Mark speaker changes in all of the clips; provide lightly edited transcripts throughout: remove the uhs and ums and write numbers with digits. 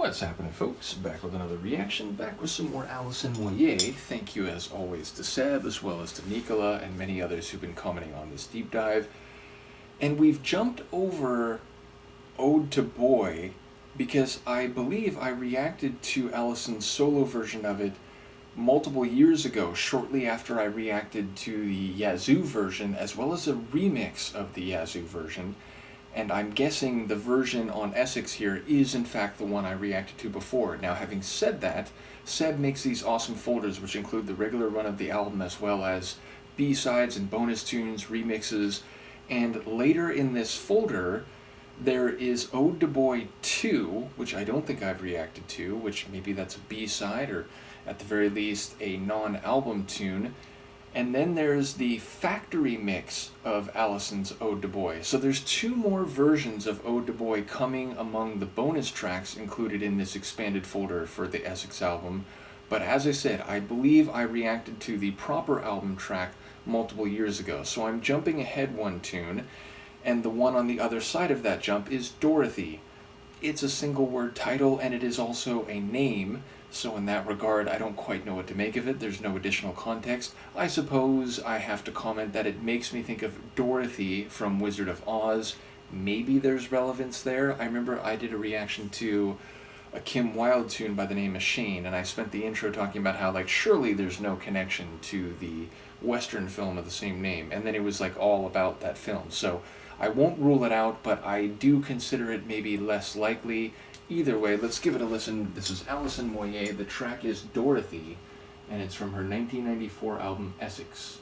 Speaker 1: What's happening, folks? Back with another reaction, back with some more Alison Moyet. Thank you as always to Seb, as well as to Nicola and many others who've been commenting on this deep dive. And we've jumped over Ode to Boy because I believe I reacted to Alison's solo version of it multiple years ago, shortly after I reacted to the Yazoo version, as well as a remix of the Yazoo version. And I'm guessing the version on Essex here is in fact the one I reacted to before. Now, having said that, Seb makes these awesome folders which include the regular run of the album as well as B-sides and bonus tunes, remixes, and later in this folder there is Ode to Boy 2, which I don't think I've reacted to, which maybe that's a B-side or at the very least a non-album tune. And then there's the factory mix of Alison's Ode to Boy. So there's two more versions of Ode to Boy coming among the bonus tracks included in this expanded folder for the Essex album. But as I said, I believe I reacted to the proper album track multiple years ago. So I'm jumping ahead one tune, and the one on the other side of that jump is Dorothy. It's a single word title, and it is also a name. So in that regard, I don't quite know what to make of it. There's no additional context. I suppose I have to comment that it makes me think of Dorothy from Wizard of Oz. Maybe there's relevance there. I remember I did a reaction to a Kim Wilde tune by the name of Shane, and I spent the intro talking about how, like, surely there's no connection to the Western film of the same name. And then it was, like, all about that film. So I won't rule it out, but I do consider it maybe less likely. Either way, let's give it a listen. This is Alison Moyet. The track is Dorothy, and it's from her 1994 album Essex.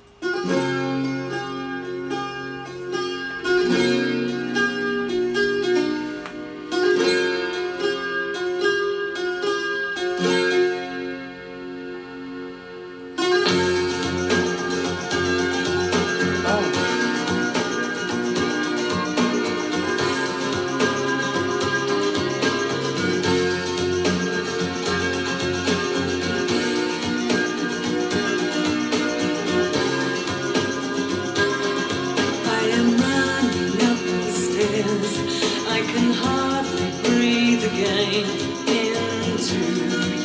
Speaker 2: I can hardly breathe again into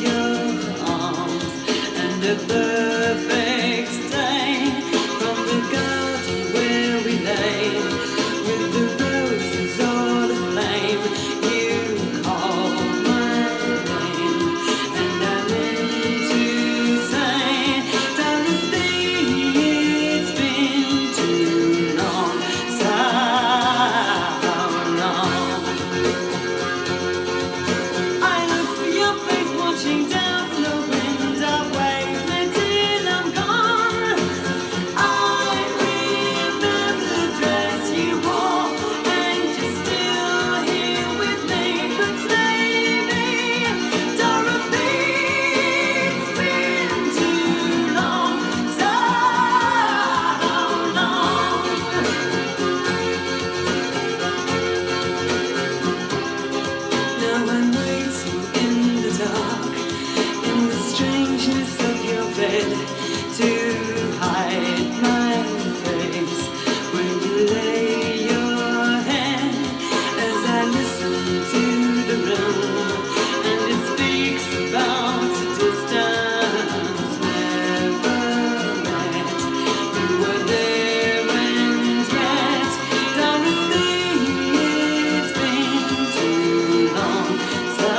Speaker 2: your arms, and a perfect day from the garden where we lay with the roses all aflame. You call my name, and I meant to say, Dorothy, it's been too long. To hide my face when you lay your head as I listen to the room, and it speaks about a distance never met. You were there and yet, Dorothy, it's been too long, so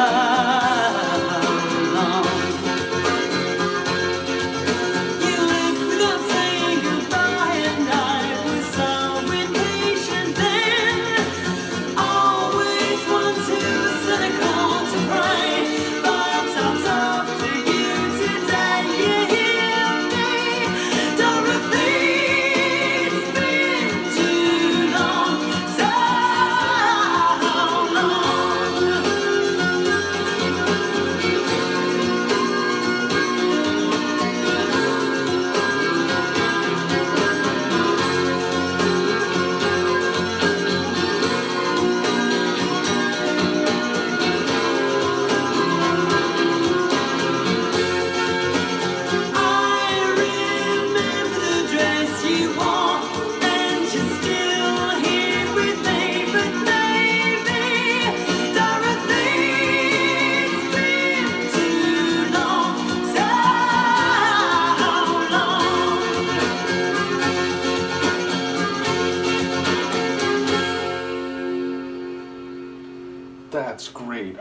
Speaker 2: long. Goodbye.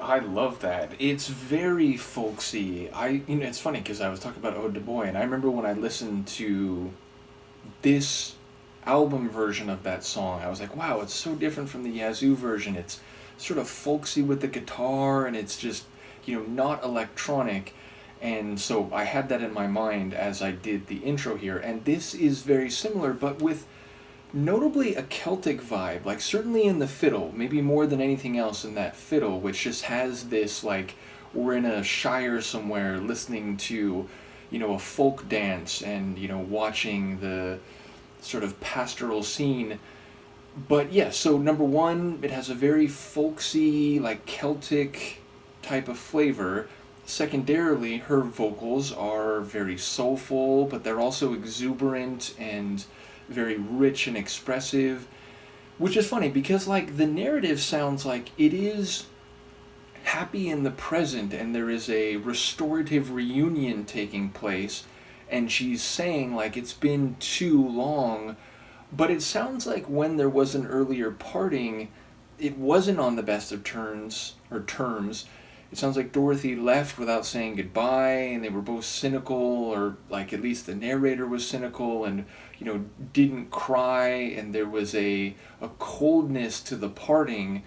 Speaker 1: I love that. It's very folksy. It's funny because I was talking about Ode to Boy, and I remember when I listened to this album version of that song, I was like, wow, it's so different from the Yazoo version. It's sort of folksy with the guitar, and it's just, not electronic. And so I had that in my mind as I did the intro here. And this is very similar, but with notably a Celtic vibe, like certainly in the fiddle, maybe more than anything else in that fiddle, which just has this, like, we're in a shire somewhere listening to, a folk dance and, watching the sort of pastoral scene. But yeah, so number one, it has a very folksy, like Celtic type of flavor. Secondarily, her vocals are very soulful, but they're also exuberant and very rich and expressive, which is funny because, like, the narrative sounds like it is happy in the present and there is a restorative reunion taking place, and she's saying, like, it's been too long, but it sounds like when there was an earlier parting, it wasn't on the best of terms. It sounds like Dorothy left without saying goodbye, and they were both cynical, or like at least the narrator was cynical, and didn't cry, and there was a coldness to the parting.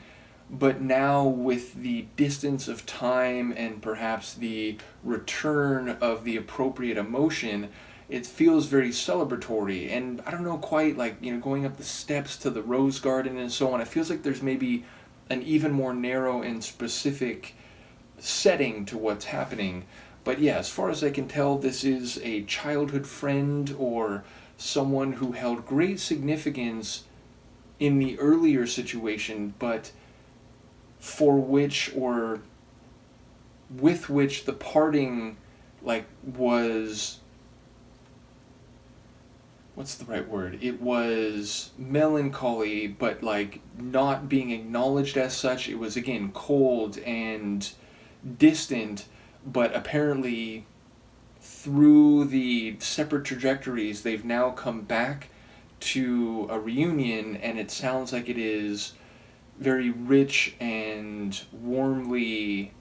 Speaker 1: But now, with the distance of time and perhaps the return of the appropriate emotion, it feels very celebratory. And I don't know quite, like, going up the steps to the rose garden and so on, it feels like there's maybe an even more narrow and specific setting to what's happening. But yeah, as far as I can tell, this is a childhood friend or someone who held great significance in the earlier situation, but for which, or with which, the parting, like, was, what's the right word? It was melancholy, but, like, not being acknowledged as such. It was, again, cold and distant, but apparently through the separate trajectories, they've now come back to a reunion, and it sounds like it is very rich and warmly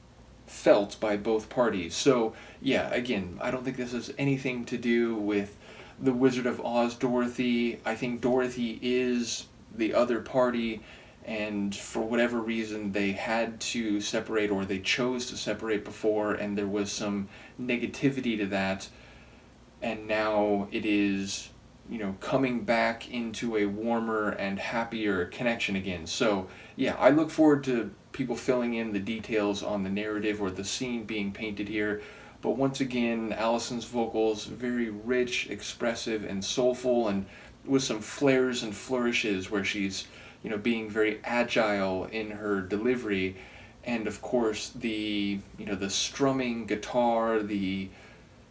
Speaker 1: felt by both parties. So yeah, again, I don't think this has anything to do with the Wizard of Oz Dorothy. I think Dorothy is the other party, and for whatever reason they had to separate, or they chose to separate before, and there was some negativity to that, and now it is, coming back into a warmer and happier connection again. So yeah, I look forward to people filling in the details on the narrative or the scene being painted here. But once again, Alison's vocals, very rich, expressive, and soulful, and with some flares and flourishes where she's, being very agile in her delivery. And of course, the strumming guitar, the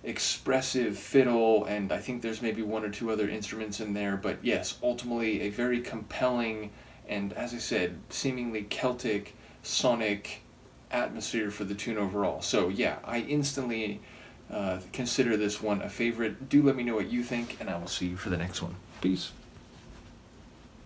Speaker 1: expressive fiddle, and I think there's maybe one or two other instruments in there. But yes, ultimately a very compelling and, as I said, seemingly Celtic sonic atmosphere for the tune overall. So yeah, I instantly consider this one a favorite. Do let me know what you think, and I will see you for the next one. Peace.